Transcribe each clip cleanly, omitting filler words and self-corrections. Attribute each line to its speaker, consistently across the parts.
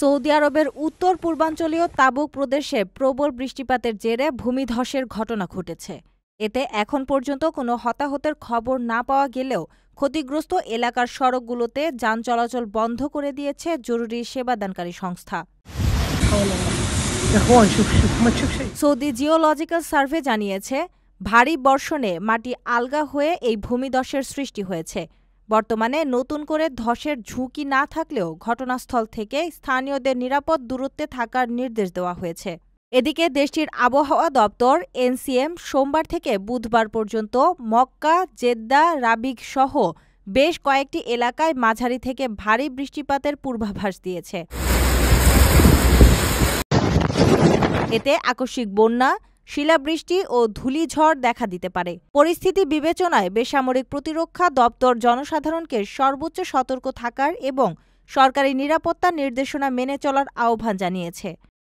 Speaker 1: Saudi আরবের উত্তর পূর্বাঞ্চলীয় তাবুক প্রদেশে প্রবল বৃষ্টিপাতের জেরে ভূমিধসের ঘটনা ঘটেছে। এতে এখন পর্যন্ত কোনো হতাহতের খবর না পাওয়া গেলেও ক্ষতিগ্রস্ত এলাকার সড়কগুলোতে যান চলাচল বন্ধ করে দিয়েছে জরুরি সেবাদানকারী সংস্থা। সৌদি জিওলজিক্যাল সার্ভে জানিয়েছে, ভারী বর্ষণে মাটি আলগা হয়ে এই ভূমিধসের সৃষ্টি হয়েছে। বর্তমানে নতুন করে ধসের ঝুঁকি না থাকলেও ঘটনাস্থল থেকে স্থানীয়দের নিরাপদ দূরত্বে থাকার নির্দেশ দেওয়া হয়েছে। এদিকে দেশটির আবহাওয়া দপ্তর এনসিএম সোমবার থেকে বুধবার পর্যন্ত মক্কা, জেদ্দা, রাবিগ সহ বেশ কয়েকটি এলাকায় মাঝারি থেকে ভারী বৃষ্টিপাতের পূর্বাভাস দিয়েছে। এতে আকস্মিক বন্যা, শিলাবৃষ্টি ও ধূলিঝড় দেখা দিতে পারে। পরিস্থিতি বিবেচনায় বেসামরিক প্রতিরক্ষা দপ্তর জনসাধারণকে সর্বোচ্চ সতর্ক থাকার এবং সরকারি নিরাপত্তা নির্দেশনা মেনে চলার আহ্বান জানিয়েছে।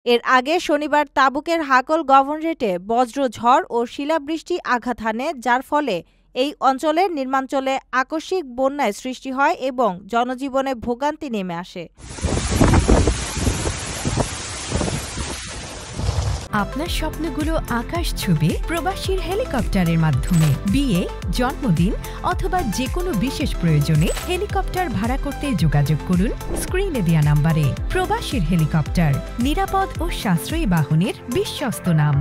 Speaker 1: এর আগে শনিবার তাবুকের হাকল গভর্নরেটে বজ্রঝড় ও শিলাবৃষ্টি আঘাত হানে, যার ফলে এই অঞ্চলের নিম্নাঞ্চলে আকস্মিক বন্যায় সৃষ্টি হয় এবং জনজীবনে ভোগান্তি নেমে আসে।
Speaker 2: আপনার স্বপ্নগুলো আকাশ ছুবে প্রবাসীর হেলিকপ্টারের মাধ্যমে। বিয়ে, জন্মদিন অথবা যে কোনো বিশেষ প্রয়োজনে হেলিকপ্টার ভাড়া করতে যোগাযোগ করুন স্ক্রিনে দেয়া নাম্বারে। প্রবাসীর হেলিকপ্টার, নিরাপদ ও সাশ্রয়ী বাহনের বিশ্বস্ত নাম।